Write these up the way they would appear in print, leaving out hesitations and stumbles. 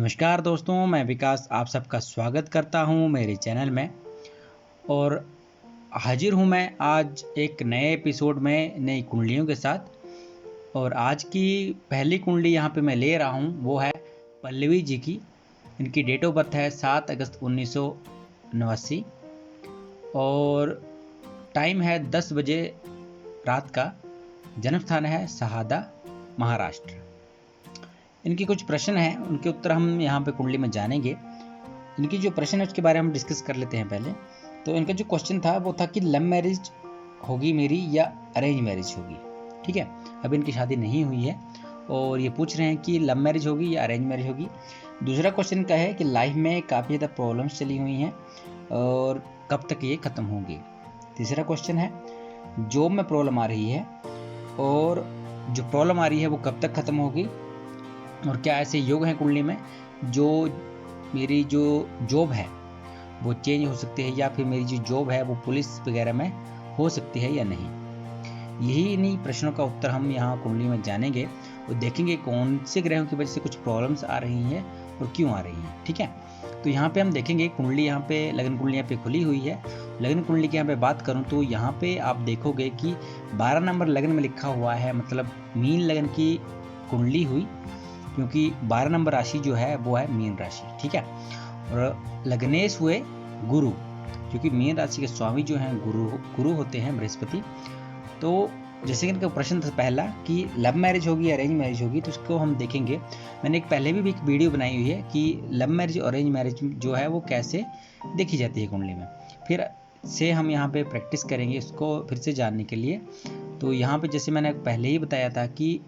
नमस्कार दोस्तों, मैं विकास आप सबका स्वागत करता हूं मेरे चैनल में। और हाजिर हूं मैं आज एक नए एपिसोड में नई कुंडलियों के साथ। और आज की पहली कुंडली यहां पे मैं ले रहा हूं, वो है पल्लवी जी की। इनकी डेट ऑफ बर्थ है 7 अगस्त 1989 और टाइम है 10 बजे रात का। जन्म स्थान है शहादा, महाराष्ट्र। इनके कुछ प्रश्न हैं, उनके उत्तर हम यहाँ पे कुंडली में जानेंगे। इनकी जो प्रश्न है उसके बारे में हम डिस्कस कर लेते हैं पहले। तो इनका जो क्वेश्चन था वो था कि लव मैरिज होगी मेरी या अरेंज मैरिज होगी। ठीक है, अभी इनकी शादी नहीं हुई है और ये पूछ रहे हैं कि लव मैरिज होगी या अरेंज मैरिज होगी। दूसरा क्वेश्चन का है कि लाइफ में काफ़ी ज़्यादा प्रॉब्लम्स चली हुई हैं और कब तक ये ख़त्म होंगी। तीसरा क्वेश्चन है जॉब में प्रॉब्लम आ रही है और जो प्रॉब्लम आ रही है वो कब तक ख़त्म होगी, और क्या ऐसे योग हैं कुंडली में जो मेरी जो जॉब है वो चेंज हो सकती है, या फिर मेरी जो जॉब है वो पुलिस वगैरह में हो सकती है या नहीं। यही इन्हीं प्रश्नों का उत्तर हम यहाँ कुंडली में जानेंगे और देखेंगे कौन से ग्रहों की वजह से कुछ प्रॉब्लम्स आ रही हैं और क्यों आ रही हैं। ठीक है, तो यहाँ पे हम देखेंगे कुंडली, यहाँ पे लग्न कुंडली यहाँ पे खुली हुई है। लग्न कुंडली की यहाँ पे बात करूँ तो यहाँ पे आप देखोगे कि 12 नंबर लग्न में लिखा हुआ है, मतलब मीन लग्न की कुंडली हुई, क्योंकि 12 नंबर राशि जो है वो है मीन राशि। ठीक है, और लग्नेश हुए गुरु, क्योंकि मीन राशि के स्वामी जो हैं गुरु होते हैं, बृहस्पति। तो जैसे कि इनका प्रश्न था पहला कि लव मैरिज होगी अरेंज मैरिज होगी, तो उसको हम देखेंगे। मैंने पहले भी एक वीडियो बनाई हुई है कि लव मैरिज और अरेंज मैरिज जो है वो कैसे देखी जाती है कुंडली में। फिर से हम यहाँ पे प्रैक्टिस करेंगे इसको फिर से जानने के लिए। तो यहाँ पे जैसे मैंने पहले ही बताया था कि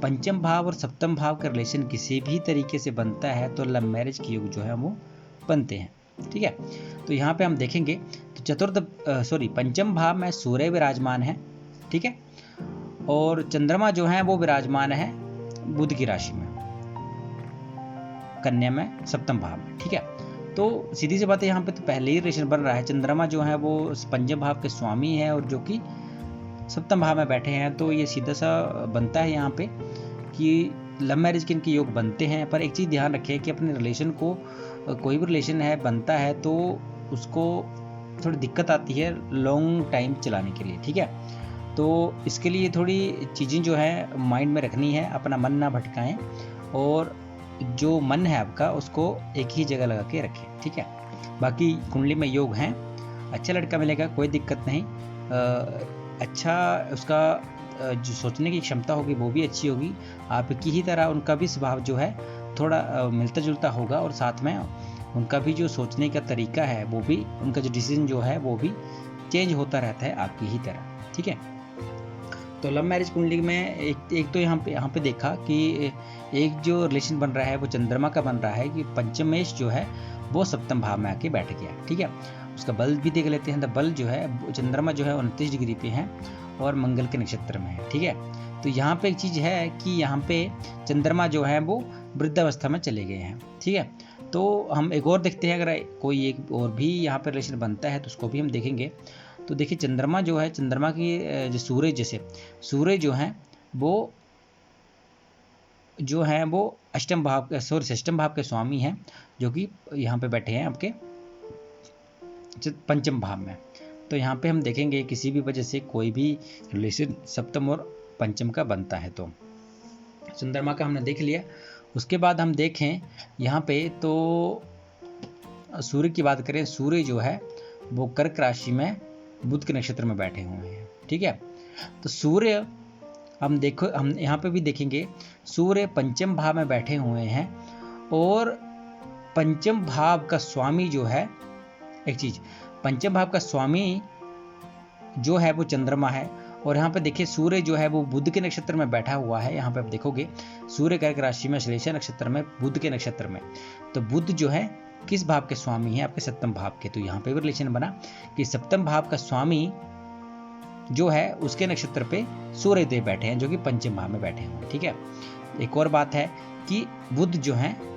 पंचम भाव और सप्तम भाव का रिलेशन किसी भी तरीके से बनता है तो लव मैरिज के योग जो है वो बनते हैं। ठीक है, तो यहाँ पे हम देखेंगे तो पंचम भाव में सूर्य विराजमान है। ठीक है, और चंद्रमा जो है वो विराजमान है बुध की राशि में, कन्या में, सप्तम भाव में। ठीक है, तो सीधी सी बात है, यहाँ पे तो पहले ही रिलेशन बन रहा है। चंद्रमा जो है वो पंचम भाव के स्वामी है और जो कि सप्तम भाव में बैठे हैं, तो ये सीधा सा बनता है यहाँ पे कि लव मैरिज के इनके योग बनते हैं। पर एक चीज़ ध्यान रखें कि अपने रिलेशन को, कोई भी रिलेशन है बनता है तो उसको थोड़ी दिक्कत आती है लॉन्ग टाइम चलाने के लिए। ठीक है, तो इसके लिए थोड़ी चीज़ें जो है माइंड में रखनी है, अपना मन ना भटकाएं और जो मन है आपका उसको एक ही जगह लगा के रखें। ठीक है, बाकी कुंडली में योग हैं, अच्छा लड़का मिलेगा, कोई दिक्कत नहीं। अच्छा उसका जो सोचने की क्षमता होगी वो भी अच्छी होगी, आपकी ही तरह उनका भी स्वभाव जो है थोड़ा मिलता जुलता होगा, और साथ में उनका भी जो सोचने का तरीका है वो भी, उनका जो डिसीजन जो है वो भी चेंज होता रहता है आपकी ही तरह। ठीक है, तो लव मैरिज कुंडली में एक तो यहाँ पे देखा कि एक जो रिलेशन बन रहा है वो चंद्रमा का बन रहा है कि पंचमेश जो है वो सप्तम भाव में आके बैठ गया। ठीक है, उसका बल भी देख लेते हैं। तो बल जो है, चंद्रमा जो है 29 डिग्री पे है और मंगल के नक्षत्र में है। ठीक है, तो यहाँ पे एक चीज़ है कि यहाँ पे चंद्रमा जो है वो वृद्धावस्था में चले गए हैं। ठीक है, तो हम एक और देखते हैं, अगर कोई एक और भी यहाँ पे रिलेशन बनता है तो उसको भी हम देखेंगे। तो देखिए चंद्रमा जो है, चंद्रमा की जो सूर्य जो है वो अष्टम भाव के स्वामी हैं, जो कि यहाँ पे बैठे हैं आपके पंचम भाव में। तो यहाँ पे हम देखेंगे किसी भी वजह से कोई भी रिलेशन सप्तम और पंचम का बनता है तो चंद्रमा का हमने देख लिया। उसके बाद हम देखें यहाँ पे तो सूर्य की बात करें, सूर्य जो है वो कर्क राशि में बुध के नक्षत्र में बैठे हुए हैं। ठीक है, तो सूर्य हम यहाँ पे भी देखेंगे, सूर्य पंचम भाव में बैठे हुए हैं और पंचम भाव का स्वामी जो है, एक चीज, पंचम भाव का स्वामी जो है वो चंद्रमा है। और यहाँ पे देखिए सूर्य जो है वो बुध के नक्षत्र में बैठा हुआ है। यहाँ पे आप देखोगे सूर्य कर्क राशि में, श्लेषा नक्षत्र में, बुध के नक्षत्र में। तो बुध जो है किस भाव के स्वामी है? आपके सप्तम भाव के। तो यहाँ पे भी रिलेशन बना कि सप्तम भाव का स्वामी जो है उसके नक्षत्र पे सूर्य देव बैठे हैं, जो कि पंचम भाव में बैठे हैं। ठीक है, एक और बात है कि बुध जो है,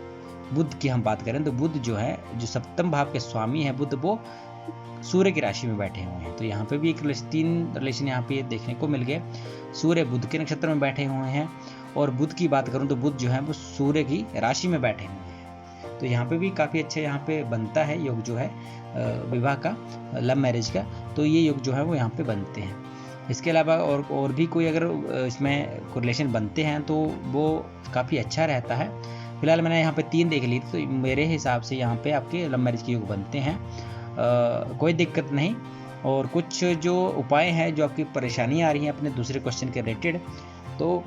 बुध की हम बात करें तो बुध जो है, जो सप्तम भाव के स्वामी है बुध, वो सूर्य की राशि में बैठे हुए हैं। तो यहाँ पे भी एक 3 रिलेशन यहाँ पे देखने को मिल गए। सूर्य बुध के नक्षत्र में बैठे हुए हैं, और बुध की बात करूँ तो बुध जो है वो सूर्य की राशि में बैठे हुए हैं। तो यहाँ पे भी काफ़ी अच्छा यहाँ पे बनता है योग जो है विवाह का, लव मैरिज का, तो ये योग जो है वो यहाँ पे बनते हैं। इसके अलावा और भी कोई अगर इसमें कोरिलेशन बनते हैं तो वो काफ़ी अच्छा रहता है। फिलहाल मैंने यहाँ पे 3 देख ली, तो मेरे हिसाब से यहाँ पे आपके लव मैरिज के योग बनते हैं, कोई दिक्कत नहीं। और कुछ जो उपाय हैं जो आपकी परेशानियाँ आ रही हैं अपने दूसरे क्वेश्चन के रिलेटेड, तो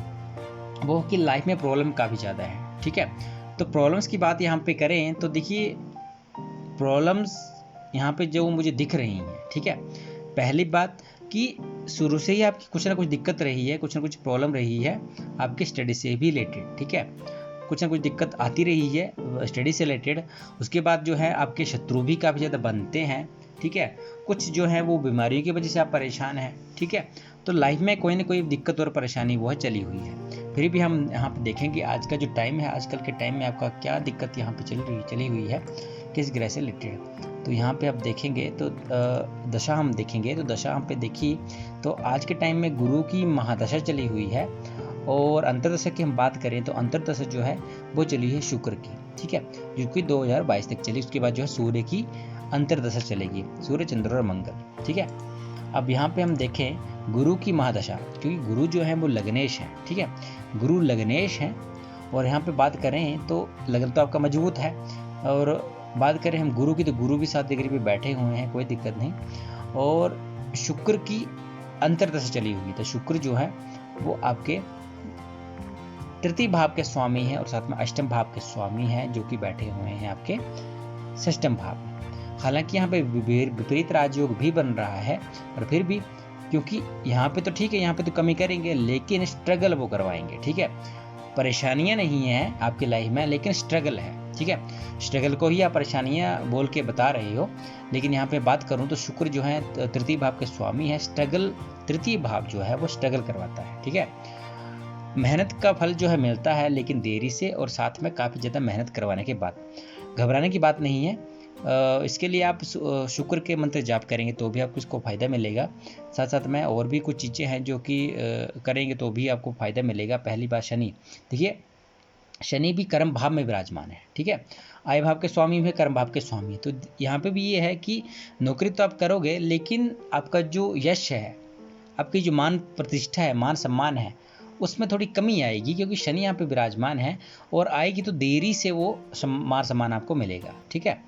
वो कि लाइफ में प्रॉब्लम काफ़ी ज़्यादा है, ठीक है। तो प्रॉब्लम्स की बात यहाँ पे करें तो देखिए प्रॉब्लम्स यहाँ पे जो मुझे दिख रही हैं, ठीक है। पहली बात कि शुरू से ही आपकी कुछ ना कुछ दिक्कत रही है, कुछ ना कुछ प्रॉब्लम रही है आपके स्टडी से भी रिलेटेड, ठीक है। कुछ ना कुछ दिक्कत आती रही है स्टडी से रिलेटेड। उसके बाद जो है आपके शत्रु भी काफ़ी ज़्यादा बनते हैं, ठीक है। कुछ जो है वो बीमारियों की वजह से आप परेशान हैं, ठीक है। तो लाइफ में कोई ना कोई दिक्कत और परेशानी वो है चली हुई है। फिर भी हम यहाँ पे देखेंगे आज का जो टाइम है, आजकल के टाइम में आपका क्या दिक्कत यहाँ पे चली हुई है, किस ग्रह से रिलेटेड। तो यहाँ पे आप देखेंगे तो दशा हम देखेंगे, तो दशा हम पे देखिए तो आज के टाइम में गुरु की महादशा चली हुई है। और अंतरदशा की हम बात करें तो अंतरदशा जो है वो चली है शुक्र की, ठीक है, जो कि 2022 तक चली। उसके बाद जो है सूर्य की अंतरदशा चलेगी, सूर्य, चंद्र और मंगल, ठीक है। अब यहाँ पे हम देखें गुरु की महादशा, क्योंकि गुरु जो है वो लग्नेश है, ठीक है, गुरु लग्नेश है। और यहाँ पे बात करें तो लग्न तो आपका मजबूत है, और बात करें हम गुरु की तो गुरु भी 7 डिग्री पे बैठे हुए हैं, कोई दिक्कत नहीं। और शुक्र की अंतरदशा चली हुई, तो शुक्र जो है वो आपके तृतीय भाव के स्वामी है और साथ में अष्टम भाव के स्वामी हैं, जो कि बैठे हुए हैं आपके षष्ठम भाव में। हालांकि यहाँ पे विपरीत राजयोग भी बन रहा है, और फिर भी क्योंकि यहाँ पे तो ठीक है, यहाँ पे तो कमी करेंगे लेकिन स्ट्रगल वो करवाएंगे, ठीक है। परेशानियां नहीं है आपकी लाइफ में, लेकिन स्ट्रगल है, ठीक है। स्ट्रगल को ही आप परेशानियां बोल के बता रहे हो, लेकिन यहाँ पे बात करूँ तो शुक्र जो है तृतीय भाव के स्वामी है। स्ट्रगल, तृतीय भाव जो है वो स्ट्रगल करवाता है, ठीक है। मेहनत का फल जो है मिलता है, लेकिन देरी से, और साथ में काफ़ी ज़्यादा मेहनत करवाने के बाद। घबराने की बात नहीं है। इसके लिए आप शुक्र के मंत्र जाप करेंगे तो भी आपको इसको फ़ायदा मिलेगा। साथ साथ में और भी कुछ चीज़ें हैं जो कि करेंगे तो भी आपको फ़ायदा मिलेगा। पहली बात शनि, देखिए शनि भी कर्म भाव में विराजमान है, ठीक है। आय भाव के स्वामी भी कर्म भाव के स्वामी, तो यहाँ पे भी ये है कि नौकरी तो आप करोगे, लेकिन आपका जो यश है, आपकी जो मान प्रतिष्ठा है, मान सम्मान है, उसमें थोड़ी कमी आएगी, क्योंकि शनि यहाँ पे विराजमान है। और आएगी तो देरी से वो मान सम्मान आपको मिलेगा, ठीक है।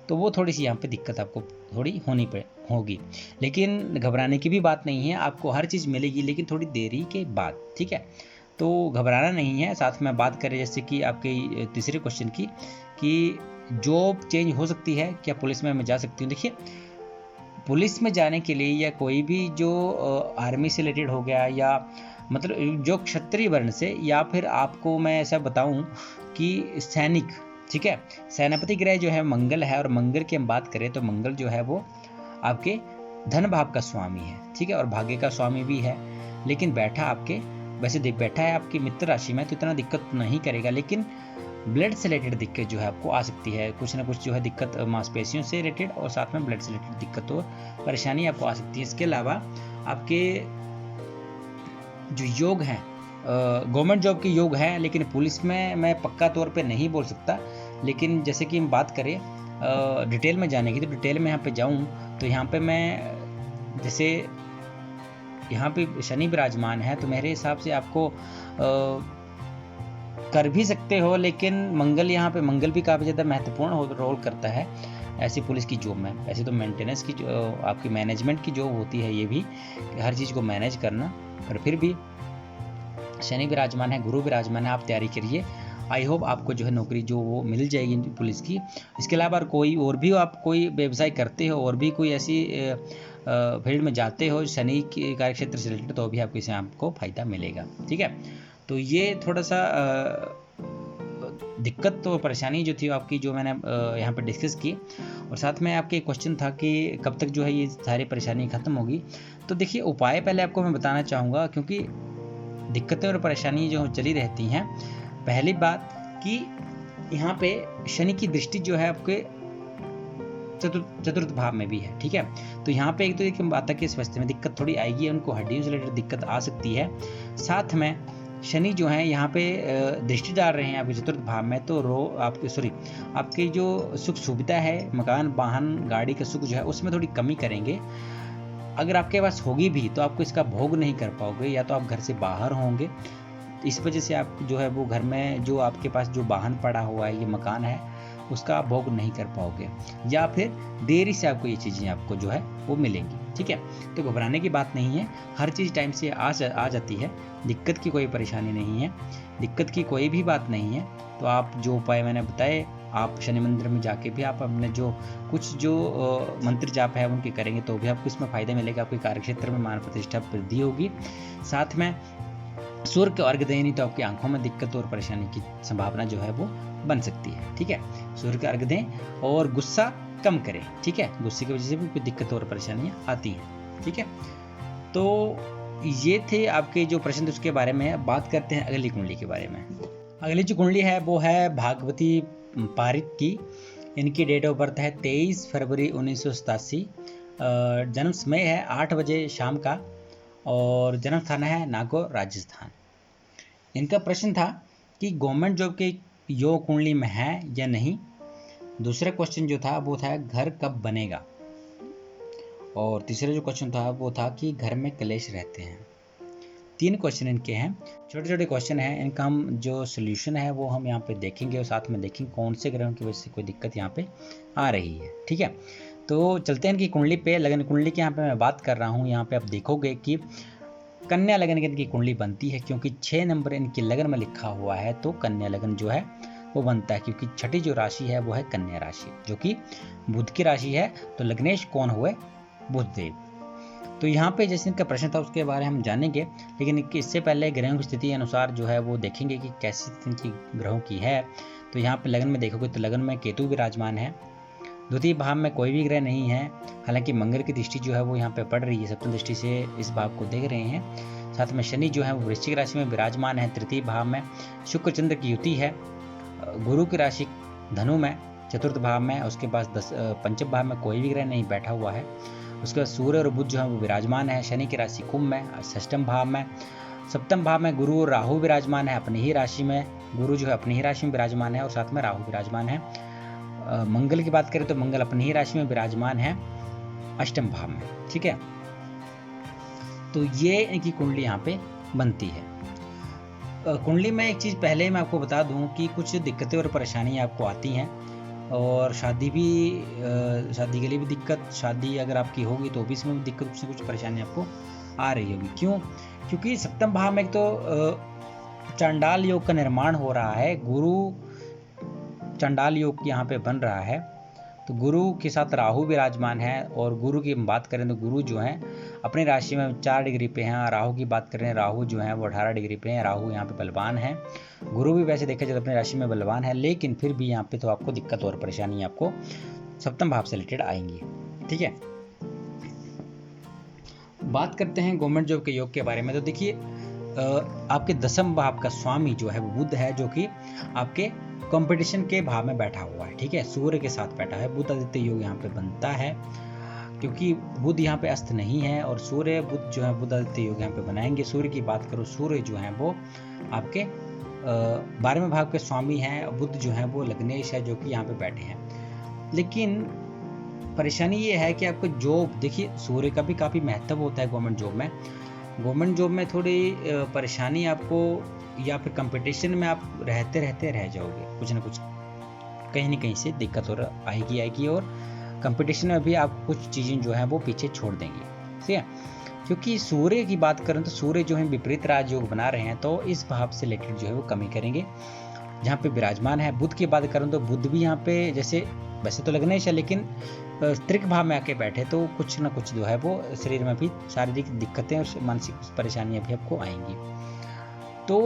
तो वो थोड़ी सी यहाँ पे दिक्कत आपको थोड़ी होगी, लेकिन घबराने की भी बात नहीं है, आपको हर चीज़ मिलेगी, लेकिन थोड़ी देरी के बाद, ठीक है। तो घबराना नहीं है। साथ में बात करें जैसे कि आपके तीसरे क्वेश्चन की कि जॉब चेंज हो सकती है क्या, पुलिस में मैं जा सकती हूँ। देखिए पुलिस में जाने के लिए या कोई भी जो आर्मी से रिलेटेड हो गया, या मतलब जो क्षत्रिय वर्ण से, या फिर आपको मैं ऐसा बताऊं कि सैनिक, ठीक है, सेनापति ग्रह जो है मंगल है। और मंगल की हम बात करें तो मंगल जो है वो आपके धन भाव का स्वामी है, ठीक है, और भाग्य का स्वामी भी है। लेकिन बैठा आपके, वैसे बैठा है आपकी मित्र राशि में, तो इतना दिक्कत नहीं करेगा, लेकिन ब्लड से रिलेटेड दिक्कत जो है आपको आ सकती है। कुछ ना कुछ जो है दिक्कत मांसपेशियों से रिलेटेड, और साथ में ब्लड से रिलेटेड दिक्कत और परेशानी आपको आ सकती है। इसके अलावा आपके जो योग हैं, गवर्नमेंट जॉब के योग हैं, लेकिन पुलिस में मैं पक्का तौर पे नहीं बोल सकता। लेकिन जैसे कि हम बात करें डिटेल में जाने की, तो डिटेल में यहाँ पे जाऊँ तो यहाँ पे मैं जैसे यहाँ पे शनि विराजमान है, तो मेरे हिसाब से आपको कर भी सकते हो, लेकिन मंगल यहाँ पे, मंगल भी काफ़ी ज़्यादा महत्वपूर्ण रोल करता है ऐसी पुलिस की जॉब में। ऐसे तो मेंटेनेंस की जो आपकी मैनेजमेंट की जॉब होती है, ये भी हर चीज़ को मैनेज करना, पर फिर भी शनि विराजमान है, गुरु विराजमान है, आप तैयारी करिए। आई होप आपको जो है नौकरी जो वो मिल जाएगी पुलिस की। इसके अलावा कोई और भी आप कोई व्यवसाय करते हो और भी कोई ऐसी फील्ड में जाते हो शनि के कार्यक्षेत्र से रिलेटेड, तो भी आपको इससे आपको फायदा मिलेगा, ठीक है। तो ये थोड़ा सा दिक्कत तो परेशानी जो थी आपकी, जो मैंने यहाँ पर डिस्कस की। और साथ में आपके क्वेश्चन था कि कब तक जो है ये सारी परेशानी खत्म होगी। तो देखिए उपाय पहले आपको मैं बताना चाहूँगा, क्योंकि दिक्कतें और परेशानी जो चली रहती हैं। पहली बात कि यहाँ पे शनि की दृष्टि जो है आपके चतुर्थ भाव में भी है, ठीक है। तो यहाँ पे एक तो एक बात है कि स्वास्थ्य में दिक्कत थोड़ी आएगी, उनको हड्डियों से रिलेटेड दिक्कत आ सकती है। साथ में शनि जो है यहाँ पे दृष्टि डाल रहे हैं आपके चतुर्थ भाव में, तो आपकी जो सुख सुविधा है, मकान वाहन गाड़ी का सुख जो है उसमें थोड़ी कमी करेंगे। अगर आपके पास होगी भी तो आपको इसका भोग नहीं कर पाओगे, या तो आप घर से बाहर होंगे, इस वजह से आप जो है वो घर में जो आपके पास जो वाहन पड़ा हुआ है, ये मकान है, उसका आप भोग नहीं कर पाओगे, या फिर देरी से आपको ये चीज़ें आपको जो है वो मिलेंगी। ठीक है, तो घबराने की बात नहीं है, हर चीज़ टाइम से आ जाती है, दिक्कत की कोई परेशानी नहीं है, दिक्कत की कोई भी बात नहीं है। तो आप जो उपाय मैंने बताए, आप शनि मंदिर में जाके भी आप अपने जो कुछ जो मंत्र जाप है उनके करेंगे तो भी आपको इसमें फ़ायदा मिलेगा, आपके कार्यक्षेत्र में मान प्रतिष्ठा वृद्धि होगी। साथ में सूर्य के अर्घ्य दें, नहीं तो आपकी आंखों में दिक्कत और परेशानी की संभावना जो है वो बन सकती है। ठीक है, सूर्य के अर्घ्य दें और गुस्सा कम करें। ठीक है, गुस्से की वजह से भी कोई दिक्कत और परेशानियाँ आती हैं। ठीक है, तो ये थे आपके जो प्रश्न उसके बारे में। बात करते हैं अगली कुंडली के बारे में। अगली जो कुंडली है वो है भागवती पारिक की। इनकी डेट ऑफ बर्थ है 23 फरवरी 1987। जन्म समय है 8 बजे शाम का, और जन्म स्थान है नागौर राजस्थान। इनका प्रश्न था कि गवर्नमेंट जॉब के योग कुंडली में है या नहीं। दूसरा क्वेश्चन जो था वो था घर कब बनेगा, और तीसरा जो क्वेश्चन था वो था कि घर में कलेश रहते हैं। 3 क्वेश्चन इनके हैं, छोटे छोटे क्वेश्चन हैं। इनका हम जो सोल्यूशन है वो हम यहाँ पे देखेंगे, और साथ में देखेंगे कौन से ग्रहों की वजह से कोई दिक्कत यहाँ पे आ रही है। ठीक है, तो चलते हैं इनकी कुंडली पे। लगन कुंडली की यहाँ पे मैं बात कर रहा हूँ। यहाँ पे आप देखोगे कि कन्या लगन की इनकी कुंडली बनती है, क्योंकि 6 नंबर इनकी लगन में लिखा हुआ है, तो कन्या लगन जो है वो बनता है, क्योंकि छठी जो राशि है वो है कन्या राशि, जो कि बुध की राशि है। तो लग्नेश कौन हुए? बुध देव। तो यहाँ पे जैसे इनका प्रश्न था उसके बारे में हम जानेंगे, लेकिन इससे पहले ग्रहों की स्थिति अनुसार जो है वो देखेंगे कि कैसी स्थिति इनकी ग्रहों की है। तो यहाँ पे लगन में देखोगे तो लगन में केतु विराजमान है, द्वितीय भाव में कोई भी ग्रह नहीं है। हालांकि मंगल की दृष्टि जो है वो यहाँ पे पड़ रही है, सप्तम दृष्टि से इस भाव को देख रहे हैं। साथ में शनि जो है वो वृश्चिक राशि में विराजमान है, तृतीय भाव में शुक्र चंद्र की युति है। गुरु की राशि धनु में चतुर्थ भाव में, उसके पास पंचम भाव में कोई भी ग्रह नहीं बैठा हुआ है। उसके बाद सूर्य और बुध जो है वो विराजमान है। शनि की राशि कुंभ में, षष्ठम भाव में। सप्तम भाव में गुरु और राहु विराजमान है अपनी ही राशि में, गुरु जो है अपनी ही राशि में विराजमान है, और साथ में राहु विराजमान है। मंगल की बात करें तो मंगल अपनी ही राशि में विराजमान है अष्टम भाव में। ठीक है, तो ये इनकी कुंडली यहाँ पे बनती है। कुंडली में एक चीज़ पहले मैं आपको बता दूं कि कुछ दिक्कतें और परेशानियाँ आपको आती हैं, और शादी के लिए भी दिक्कत, शादी अगर आपकी होगी तो भी इसमें दिक्कत, कुछ न कुछ परेशानी आपको आ रही होगी। क्यों? क्योंकि सप्तम भाव में एक तो चांडाल योग का निर्माण हो रहा है, गुरु चांडाल योग यहाँ पे बन रहा है। तो गुरु के साथ राहु विराजमान है, और गुरु की बात करें तो गुरु जो है अपनी राशि में 4 डिग्री पे हैं। राहु की बात करें, राहु जो है वो 18 डिग्री पे हैं। राहु यहाँ पे बलवान है, गुरु भी वैसे देखा जाए तो अपनी राशि में बलवान है, लेकिन फिर भी यहाँ पे तो आपको दिक्कत और परेशानी आपको सप्तम भाव से रिलेटेड आएंगी। ठीक है, बात करते हैं गवर्नमेंट जॉब के योग के बारे में। तो देखिए, आपके दसम भाव का स्वामी जो है वो बुध है, जो कि आपके कंपटीशन के भाव में बैठा हुआ है। ठीक है, सूर्य के साथ बैठा है। बुध आदित्य योग यहाँ पे बनता है, क्योंकि बुध यहाँ पे अस्त नहीं है, और सूर्य बुध जो है बुध आदित्य योग यहाँ पे बनाएंगे। सूर्य की बात करो, सूर्य जो है वो आपके 12वें भाव के स्वामी हैं। बुध जो है वो लग्नेश है, जो कि यहाँ पे बैठे हैं। लेकिन परेशानी ये है कि आपको जॉब, देखिए सूर्य का भी काफ़ी महत्व होता है गवर्नमेंट जॉब में। गवर्नमेंट जॉब में थोड़ी परेशानी आपको, या फिर कंपटीशन में आप रहते रहते रह जाओगे, कुछ ना कुछ कहीं ना कहीं से दिक्कत और आएगी, और कंपटीशन में भी आप कुछ चीज़ें जो है वो पीछे छोड़ देंगे। ठीक है, क्योंकि सूर्य की बात करें तो सूर्य जो है विपरीत राजयोग बना रहे हैं, तो इस भाव से रिलेटेड जो है वो कमी करेंगे जहाँ पे विराजमान है। बुध की बात करूँ तो बुध भी यहाँ पे जैसे वैसे तो लग्नेश है, लेकिन त्रिक भाव में आके बैठे, तो कुछ ना कुछ जो है वो शरीर में भी शारीरिक दिक्कतें और मानसिक परेशानियां भी आपको आएंगी। तो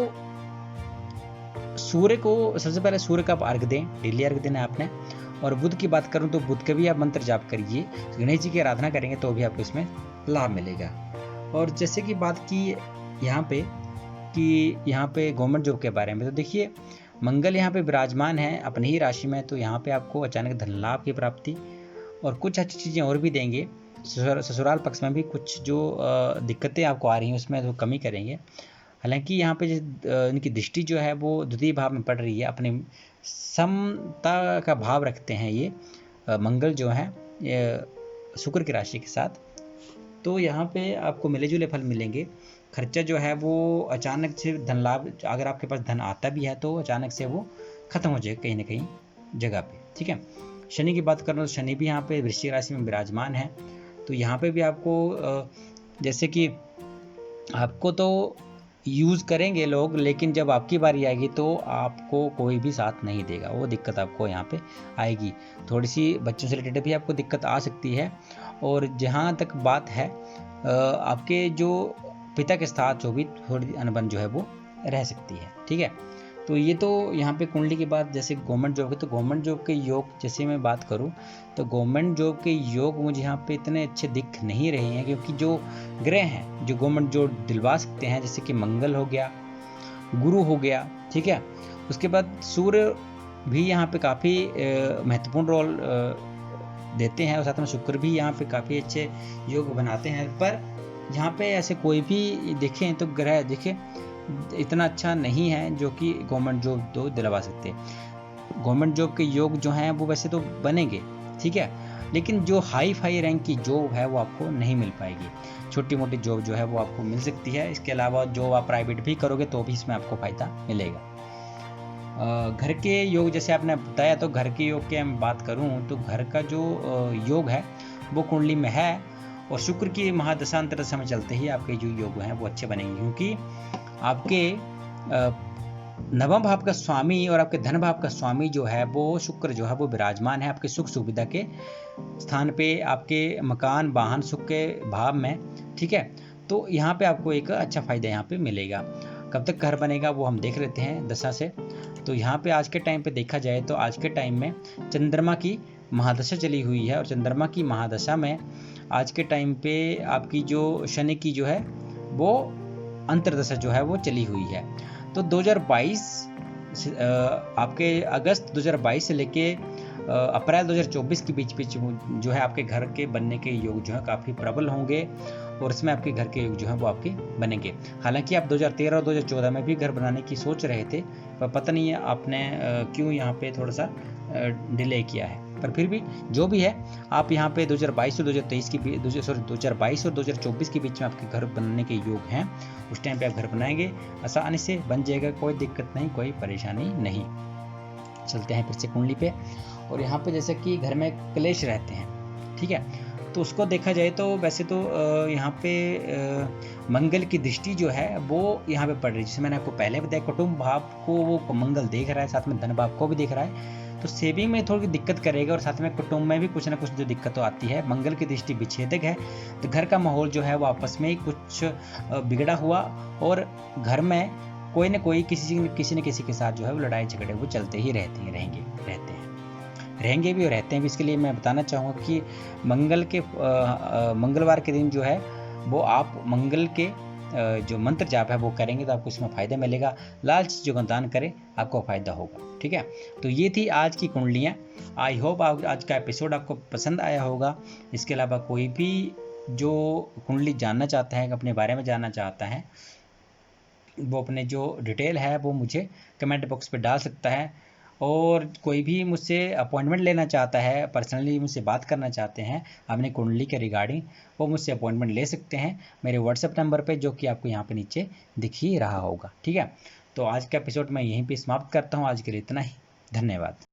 सूर्य को सबसे पहले सूर्य का आप अर्घ दें, डेली अर्घ देना है आपने। और बुध की बात करूं तो बुध के भी आप मंत्र जाप करिए, गणेश जी की आराधना करेंगे तो भी आपको इसमें लाभ मिलेगा। और जैसे कि बात की यहाँ पे कि यहाँ पे गवर्नमेंट जॉब के बारे में, तो देखिए मंगल यहाँ पे विराजमान है अपनी ही राशि में, तो यहाँ पे आपको अचानक धन लाभ की प्राप्ति और कुछ अच्छी चीज़ें और भी देंगे। ससुराल पक्ष में भी कुछ जो दिक्कतें आपको आ रही हैं उसमें तो कमी करेंगे। हालांकि यहाँ पे इनकी दृष्टि जो है वो द्वितीय भाव में पड़ रही है, अपने समता का भाव रखते हैं ये मंगल जो है शुक्र की राशि के साथ। तो यहाँ पे आपको मिले जुले फल मिलेंगे। खर्चा जो है वो अचानक से धन लाभ, अगर आपके पास धन आता भी है तो अचानक से वो खत्म हो जाएगा कहीं ना कहीं जगह पे, ठीक है। शनि की बात करूँ तो शनि भी यहाँ पे वृश्चिक राशि में विराजमान है। तो यहाँ पे भी आपको जैसे कि आपको तो यूज़ करेंगे लोग, लेकिन जब आपकी बारी आएगी तो आपको कोई भी साथ नहीं देगा, वो दिक्कत आपको यहाँ पे आएगी। थोड़ी सी बच्चों से रिलेटेड भी आपको दिक्कत आ सकती है। और जहाँ तक बात है आपके जो पिता के साथ जो भी थोड़ी अनबन जो है वो रह सकती है, ठीक है। तो ये तो यहाँ पे कुंडली की बात जैसे गवर्नमेंट जॉब है, तो गवर्नमेंट जॉब के योग जैसे मैं बात करूँ तो गवर्नमेंट जॉब के योग मुझे यहाँ पे इतने अच्छे दिख नहीं रहे हैं, क्योंकि जो ग्रह हैं जो गवर्नमेंट जॉब दिलवा सकते हैं, जैसे कि मंगल हो गया, गुरु हो गया, ठीक है। उसके बाद सूर्य भी यहाँ पे काफ़ी महत्वपूर्ण रोल देते हैं, और साथ में शुक्र भी यहाँ पे काफ़ी अच्छे योग बनाते हैं। पर यहाँ पे ऐसे कोई भी देखें तो ग्रह देखें इतना अच्छा नहीं है जो कि गवर्नमेंट जॉब तो दिलवा सकते हैं। गवर्नमेंट जॉब के योग जो हैं वो वैसे तो बनेंगे, ठीक है, लेकिन जो हाई फाई रैंक की जॉब है वो आपको नहीं मिल पाएगी। छोटी मोटी जॉब जो है वो आपको मिल सकती है। इसके अलावा जो आप प्राइवेट भी करोगे तो भी इसमें आपको फ़ायदा मिलेगा। घर के योग जैसे आपने बताया, तो घर के योग की मैं बात करूं तो घर का जो योग है वो कुंडली में है, और शुक्र की महादशा अंतरदशा में चलते ही आपके जो योग हैं वो अच्छे बनेंगे, क्योंकि आपके नवम भाव का स्वामी और आपके धन भाव का स्वामी जो है वो शुक्र जो है वो विराजमान है आपके सुख सुविधा के स्थान पे, आपके मकान वाहन सुख के भाव में, ठीक है। तो यहाँ पे आपको एक अच्छा फायदा यहाँ पे मिलेगा। कब तक घर बनेगा वो हम देख लेते हैं दशा से। तो यहाँ पे आज के टाइम पे देखा जाए तो आज के टाइम में चंद्रमा की महादशा चली हुई है, और चंद्रमा की महादशा में आज के टाइम पे आपकी जो शनि की जो है वो अंतर्दशा जो है वो चली हुई है। तो 2022 आपके अगस्त 2022 से लेके अप्रैल 2024 के बीच जो है आपके घर के बनने के योग जो है काफ़ी प्रबल होंगे, और इसमें आपके घर के योग जो है वो आपके बनेंगे। हालांकि आप 2013 और 2014 में भी घर बनाने की सोच रहे थे, पर पता नहीं है आपने क्यों यहाँ पे थोड़ा सा डिले किया है। पर फिर भी जो भी है, आप यहाँ पे 2022 और 2023 की 2022 और 2024 के बीच में आपके घर बनने के योग हैं। उस टाइम पे आप घर बनाएंगे, आसानी से बन जाएगा, कोई दिक्कत नहीं, कोई परेशानी नहीं। चलते हैं फिर से कुंडली पे। और यहाँ पे जैसे कि घर में क्लेश रहते हैं, ठीक है, तो उसको देखा जाए तो वैसे तो यहाँ पे मंगल की दृष्टि जो है वो यहाँ पे पड़ रही है। जैसे मैंने आपको पहले बताया, कुटुंब भाव को वो मंगल देख रहा है, साथ में धन भाव को भी देख रहा है, तो सेविंग में थोड़ी दिक्कत करेगा, और साथ में कुटुंब में भी कुछ ना कुछ जो दिक्कत तो आती है। मंगल की दृष्टि विच्छेदक है, तो घर का माहौल जो है वो आपस में ही कुछ बिगड़ा हुआ, और घर में कोई ना कोई किसी न किसी के साथ जो है वो लड़ाई झगड़े वो चलते ही रहते हैं रहेंगे भी और रहते हैं भी। इसके लिए मैं बताना चाहूँगा कि मंगलवार के दिन जो है वो आप मंगल के जो मंत्र जाप है वो करेंगे तो आपको इसमें फ़ायदा मिलेगा। लाल चीज़ों का दान करें, आपको फ़ायदा होगा, ठीक है। तो ये थी आज की कुंडलियाँ। आई होप आज का एपिसोड आपको पसंद आया होगा। इसके अलावा कोई भी जो कुंडली जानना चाहता है, अपने बारे में जानना चाहता है, वो अपने जो डिटेल है वो मुझे कमेंट बॉक्स पे डाल सकता है। और कोई भी मुझसे अपॉइंटमेंट लेना चाहता है, पर्सनली मुझसे बात करना चाहते हैं अपने कुंडली के रिगार्डिंग, वो मुझसे अपॉइंटमेंट ले सकते हैं मेरे व्हाट्सएप नंबर पे, जो कि आपको यहाँ पे नीचे दिख ही रहा होगा, ठीक है। तो आज का एपिसोड मैं यहीं पे समाप्त करता हूँ। आज के लिए इतना ही, धन्यवाद।